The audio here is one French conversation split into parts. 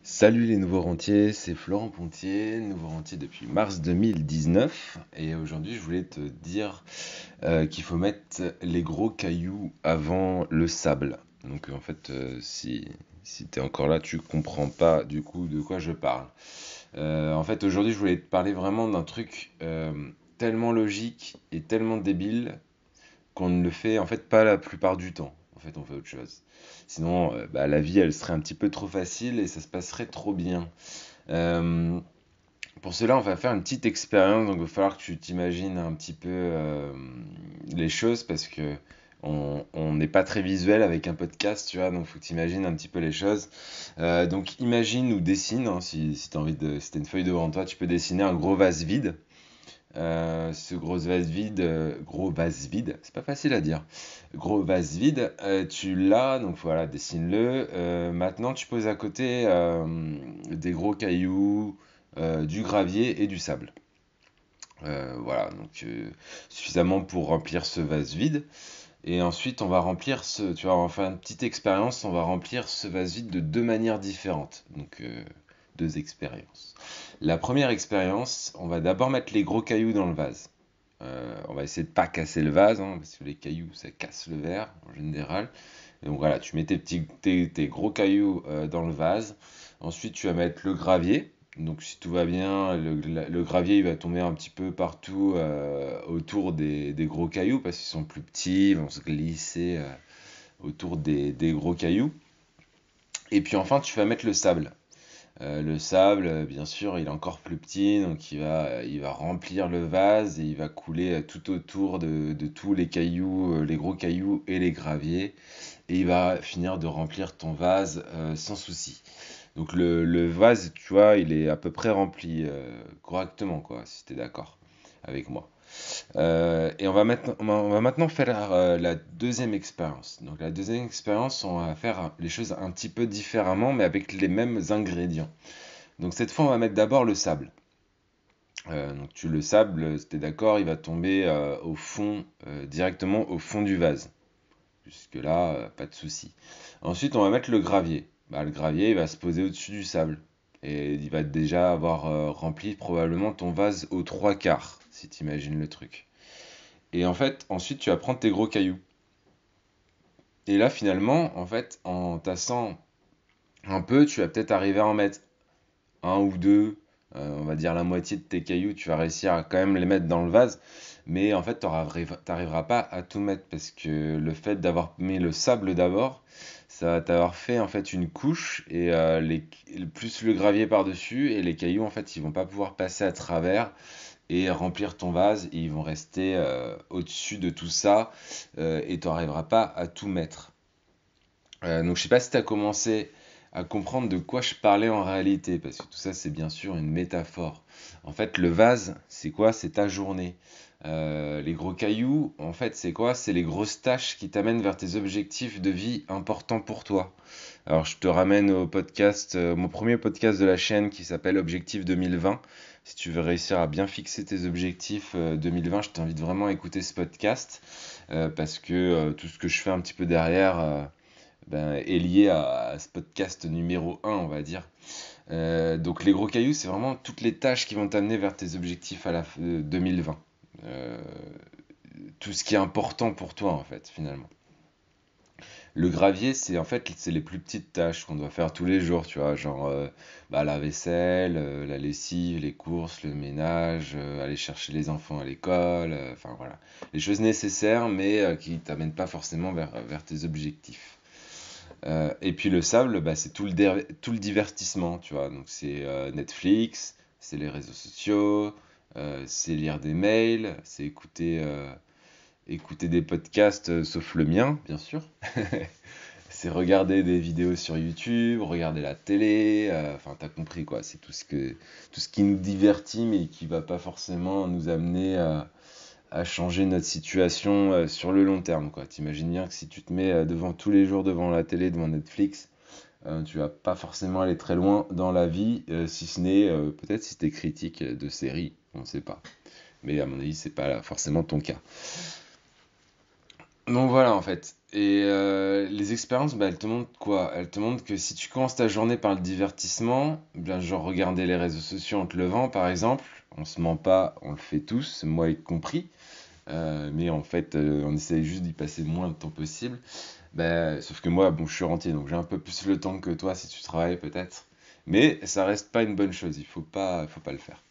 Salut les nouveaux rentiers, c'est Florent Pontier, nouveau rentier depuis mars 2019. Et aujourd'hui, je voulais te dire qu'il faut mettre les gros cailloux avant le sable. Donc en fait, si tu es encore là, tu comprends pas du coup de quoi je parle. En fait, aujourd'hui, je voulais te parler vraiment d'un truc tellement logique et tellement débile qu'on ne le fait en fait pas la plupart du temps. En fait, on fait autre chose. Sinon, la vie, elle serait un petit peu trop facile et ça se passerait trop bien. Euh, pour cela, on va faire une petite expérience. Donc, il va falloir que tu t'imagines un petit peu les choses parce que on n'est pas très visuel avec un podcast, tu vois. Donc, il faut que tu imagines un petit peu les choses. Donc, imagine ou dessine, hein, si tu as envie de, si t'as une feuille devant toi, tu peux dessiner un gros vase vide. Ce gros vase vide, c'est pas facile à dire. Gros vase vide, tu l'as, donc voilà, dessine-le. Maintenant, tu poses à côté des gros cailloux, du gravier et du sable. Voilà, donc suffisamment pour remplir ce vase vide. Et ensuite, on va remplir tu vois, on va faire une petite expérience, on va remplir ce vase vide de deux manières différentes. Donc, deux expériences. La première expérience, on va d'abord mettre les gros cailloux dans le vase. On va essayer de pas casser le vase, hein, parce que les cailloux, ça casse le verre en général. Et donc voilà, tu mets tes gros cailloux dans le vase. Ensuite, tu vas mettre le gravier. Donc si tout va bien, le gravier il va tomber un petit peu partout autour des gros cailloux parce qu'ils sont plus petits, ils vont se glisser autour des gros cailloux. Et puis enfin, tu vas mettre le sable. Le sable, bien sûr, il est encore plus petit, donc il va remplir le vase et il va couler tout autour de tous les cailloux, les gros cailloux et les graviers. Et il va finir de remplir ton vase sans souci. Donc le vase, tu vois, il est à peu près rempli correctement, quoi, si tu es d'accord avec moi. Et on va maintenant faire la deuxième expérience. Donc la deuxième expérience, on va faire les choses un petit peu différemment, mais avec les mêmes ingrédients. Donc cette fois, on va mettre d'abord le sable. Donc le sable, si t'es d'accord, il va tomber au fond, directement au fond du vase. Jusque-là, pas de souci. Ensuite, on va mettre le gravier. Le gravier, il va se poser au-dessus du sable. Et il va déjà avoir rempli probablement ton vase aux trois quarts, si tu imagines le truc. Et en fait, ensuite, tu vas prendre tes gros cailloux. Et là, finalement, en fait, en tassant un peu, tu vas peut-être arriver à en mettre un ou deux, on va dire la moitié de tes cailloux, tu vas réussir à quand même les mettre dans le vase. Mais en fait, tu n'arriveras pas à tout mettre parce que le fait d'avoir mis le sable d'abord, ça va t'avoir fait en fait une couche et plus le gravier par-dessus et les cailloux en fait ils vont pas pouvoir passer à travers et remplir ton vase et ils vont rester au-dessus de tout ça et tu n'arriveras pas à tout mettre. Donc je sais pas si tu as commencé à comprendre de quoi je parlais en réalité, parce que tout ça c'est bien sûr une métaphore. En fait, le vase, c'est quoi? C'est ta journée. Les gros cailloux, en fait, c'est quoi? C'est les grosses tâches qui t'amènent vers tes objectifs de vie importants pour toi. Alors, je te ramène au podcast, mon premier podcast de la chaîne qui s'appelle Objectif 2020. Si tu veux réussir à bien fixer tes objectifs 2020, je t'invite vraiment à écouter ce podcast parce que tout ce que je fais un petit peu derrière est lié à ce podcast numéro 1, on va dire. Donc les gros cailloux, c'est vraiment toutes les tâches qui vont t'amener vers tes objectifs à la 2020. Euh, tout ce qui est important pour toi, en fait, finalement. Le gravier, c'est en fait c'est les plus petites tâches qu'on doit faire tous les jours, tu vois, genre la vaisselle, la lessive, les courses, le ménage, aller chercher les enfants à l'école, enfin voilà, les choses nécessaires mais qui t'amènent pas forcément vers tes objectifs. Et puis le sable, c'est tout le divertissement, tu vois. Donc c'est Netflix, c'est les réseaux sociaux, c'est lire des mails, c'est écouter des podcasts, sauf le mien, bien sûr. C'est regarder des vidéos sur YouTube, regarder la télé, enfin t'as compris quoi. C'est tout ce qui nous divertit mais qui va pas forcément nous amener à changer notre situation sur le long terme, quoi. T'imagines bien que si tu te mets devant tous les jours devant la télé, devant Netflix, tu vas pas forcément aller très loin dans la vie, si ce n'est peut-être si t'es critique de séries, on sait pas. Mais à mon avis, c'est pas forcément ton cas. Donc voilà en fait. Et les expériences, bah, elles te montrent quoi? Elles te montrent que si tu commences ta journée par le divertissement, bien genre regarder les réseaux sociaux en te levant par exemple, on se ment pas, on le fait tous, moi y compris. Mais en fait, on essaye juste d'y passer le moins de temps possible. Bah, sauf que moi, bon, je suis rentier, donc j'ai un peu plus le temps que toi si tu travailles peut-être. Mais ça reste pas une bonne chose, faut pas le faire.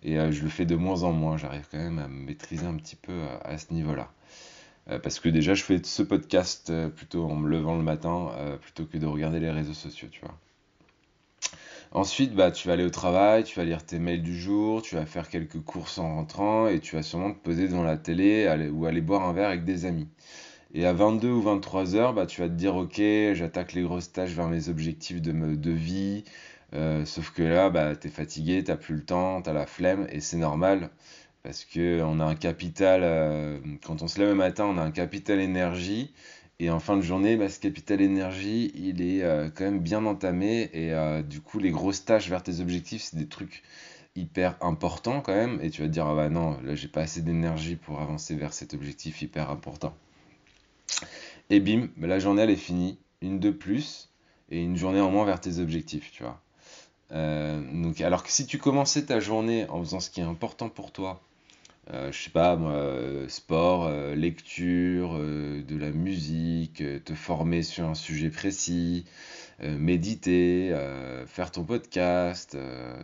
Et je le fais de moins en moins, j'arrive quand même à me maîtriser un petit peu à ce niveau-là. Parce que déjà, je fais ce podcast plutôt en me levant le matin, plutôt que de regarder les réseaux sociaux, tu vois. Ensuite, bah, tu vas aller au travail, tu vas lire tes mails du jour, tu vas faire quelques courses en rentrant, et tu vas sûrement te poser devant la télé ou aller boire un verre avec des amis. Et à 22 ou 23 heures, bah, tu vas te dire, ok, j'attaque les grosses tâches vers mes objectifs de vie. Sauf que là, bah, t'es fatigué, t'as plus le temps, t'as la flemme, et c'est normal. Parce que on a un capital, quand on se lève le matin, on a un capital énergie. Et en fin de journée, bah, ce capital énergie, il est quand même bien entamé. Et du coup, les grosses tâches vers tes objectifs, c'est des trucs hyper importants quand même. Et tu vas te dire, ah bah non, là, j'ai pas assez d'énergie pour avancer vers cet objectif hyper important. Et bim, bah, la journée, elle est finie. Une de plus et une journée en moins vers tes objectifs, tu vois. Donc, alors que si tu commençais ta journée en faisant ce qui est important pour toi, je sais pas moi, sport, lecture, de la musique, te former sur un sujet précis, méditer, faire ton podcast,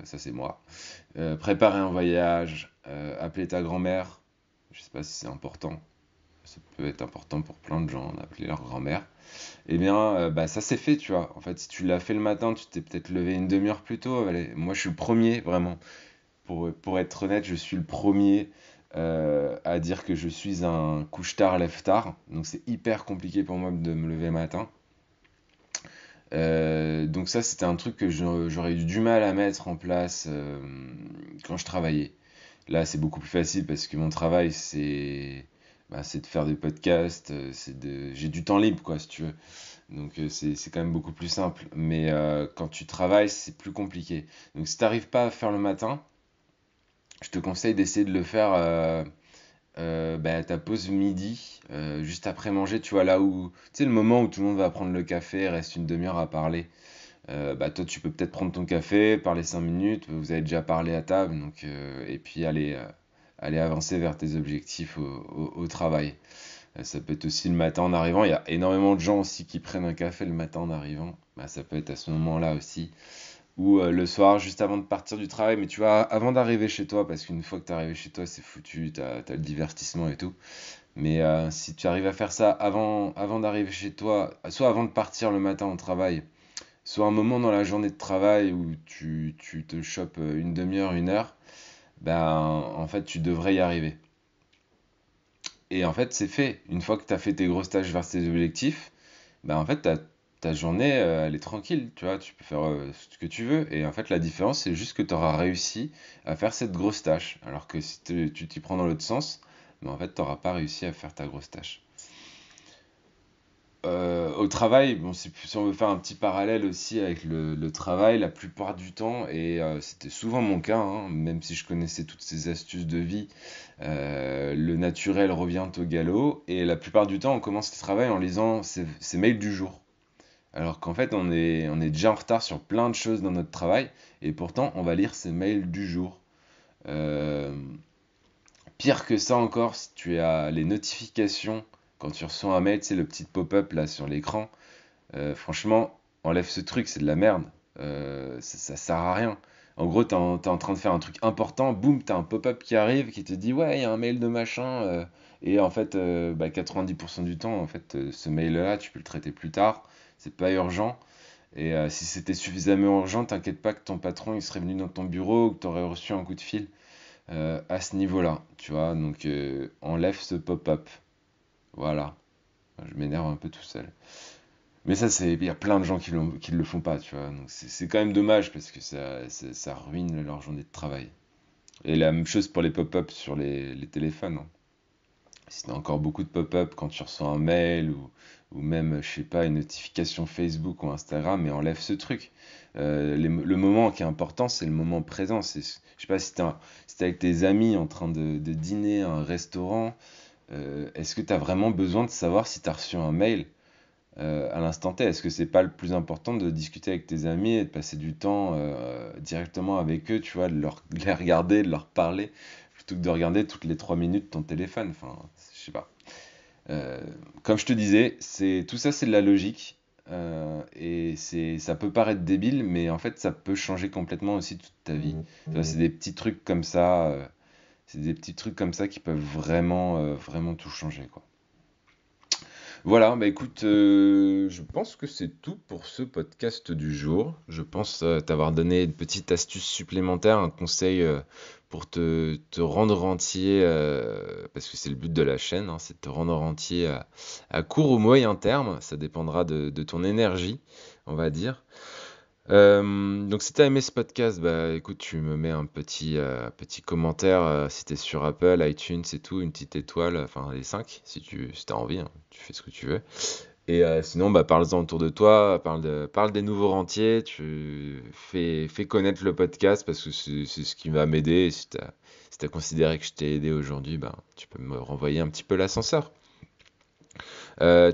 ça c'est moi, préparer un voyage, appeler ta grand-mère, je sais pas si c'est important, ça peut être important pour plein de gens d'appeler leur grand-mère, eh bien bah ça c'est fait, tu vois. En fait, si tu l'as fait le matin, tu t'es peut-être levé une demi-heure plus tôt, allez, moi je suis le premier vraiment. Pour être honnête, je suis le premier à dire que je suis un couche-tard, lève-tard. Donc c'est hyper compliqué pour moi de me lever le matin. Donc ça, c'était un truc que j'aurais eu du mal à mettre en place quand je travaillais. Là, c'est beaucoup plus facile parce que mon travail, c'est de faire des podcasts, j'ai du temps libre, quoi, si tu veux. Donc c'est quand même beaucoup plus simple. Mais quand tu travailles, c'est plus compliqué. Donc si tu n'arrives pas à faire le matin, je te conseille d'essayer de le faire bah, ta pause midi, juste après manger, tu vois, là où, tu sais, le moment où tout le monde va prendre le café, reste une demi-heure à parler. Bah, toi, tu peux peut-être prendre ton café, parler 5 minutes, vous avez déjà parlé à table, donc, et puis aller avancer vers tes objectifs au travail. Ça peut être aussi le matin en arrivant. Il y a énormément de gens aussi qui prennent un café le matin en arrivant. Bah, ça peut être à ce moment-là aussi ou le soir juste avant de partir du travail, mais tu vois, avant d'arriver chez toi, parce qu'une fois que t'es arrivé chez toi, c'est foutu, t'as le divertissement et tout. Mais si tu arrives à faire ça avant d'arriver chez toi, soit avant de partir le matin au travail, soit un moment dans la journée de travail où tu te chopes une demi-heure, une heure, ben en fait tu devrais y arriver. Et en fait c'est fait. Une fois que tu as fait tes grosses tâches vers tes objectifs, ben en fait ta journée elle est tranquille, tu vois, tu peux faire ce que tu veux. Et en fait la différence c'est juste que tu auras réussi à faire cette grosse tâche. Alors que si tu t'y prends dans l'autre sens, ben en fait tu n'auras pas réussi à faire ta grosse tâche. Au travail, bon, si on veut faire un petit parallèle aussi avec le travail, la plupart du temps, et c'était souvent mon cas, hein, même si je connaissais toutes ces astuces de vie, le naturel revient au galop, et la plupart du temps, on commence le travail en lisant ses mails du jour. Alors qu'en fait, on est déjà en retard sur plein de choses dans notre travail, et pourtant, on va lire ses mails du jour. Euh, Pire que ça encore, si tu as les notifications, quand tu reçois un mail, c'est le petit pop-up là sur l'écran. Franchement, enlève ce truc, c'est de la merde. Ça sert à rien. En gros, t'es en train de faire un truc important, boum, t'as un pop-up qui arrive qui te dit ouais, il y a un mail de machin. Et en fait, bah, 90% du temps, en fait, ce mail-là, tu peux le traiter plus tard. C'est pas urgent. Et si c'était suffisamment urgent, t'inquiète pas que ton patron il serait venu dans ton bureau ou que t'aurais reçu un coup de fil à ce niveau-là. Tu vois, donc enlève ce pop-up. Voilà. Je m'énerve un peu tout seul. Mais ça, il y a plein de gens qui le font pas, tu vois. Donc c'est quand même dommage parce que ça ruine leur journée de travail. Et la même chose pour les pop-up sur les téléphones, hein. Si t'as encore beaucoup de pop-up quand tu reçois un mail ou même, je sais pas, une notification Facebook ou Instagram, mais enlève ce truc. Le moment qui est important, c'est le moment présent. Je sais pas si t'es avec tes amis en train de dîner à un restaurant, est-ce que tu as vraiment besoin de savoir si tu as reçu un mail à l'instant T? Est-ce que c'est pas le plus important de discuter avec tes amis et de passer du temps directement avec eux, tu vois, de les regarder, de leur parler, plutôt que de regarder toutes les 3 minutes ton téléphone? Enfin, je sais pas. Euh, Comme je te disais, tout ça, c'est de la logique. Et ça peut paraître débile, mais en fait, ça peut changer complètement aussi toute ta vie. Tu vois, c'est des petits trucs comme ça. C'est des petits trucs comme ça qui peuvent vraiment, vraiment tout changer, quoi. Voilà, bah écoute, je pense que c'est tout pour ce podcast du jour. Je pense t'avoir donné une petite astuce supplémentaire, un conseil pour te rendre entier, parce que c'est le but de la chaîne, hein, c'est de te rendre entier à court ou moyen terme. Ça dépendra de ton énergie, on va dire. Donc si t'as aimé ce podcast, bah écoute, tu me mets un petit commentaire si t'es sur Apple, iTunes et tout, une petite étoile, enfin les 5 si t'as envie, hein, tu fais ce que tu veux. Et sinon, bah parle-en autour de toi, parle des nouveaux rentiers, tu fais connaître le podcast parce que c'est ce qui va m'aider. Et si t'as considéré que je t'ai aidé aujourd'hui, bah tu peux me renvoyer un petit peu l'ascenseur.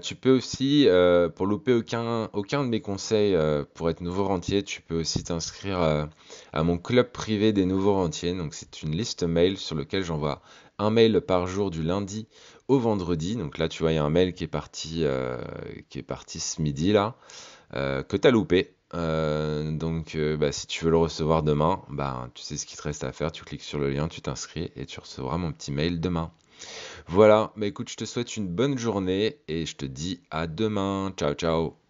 Tu peux aussi, pour louper aucun de mes conseils pour être nouveau rentier, tu peux aussi t'inscrire à mon club privé des nouveaux rentiers. Donc c'est une liste mail sur laquelle j'envoie un mail par jour du lundi au vendredi. Donc là, tu vois, il y a un mail qui est parti ce midi là, que tu as loupé. Bah, si tu veux le recevoir demain, bah, tu sais ce qu'il te reste à faire. Tu cliques sur le lien, tu t'inscris et tu recevras mon petit mail demain. Voilà, bah écoute, je te souhaite une bonne journée et je te dis à demain. Ciao, ciao.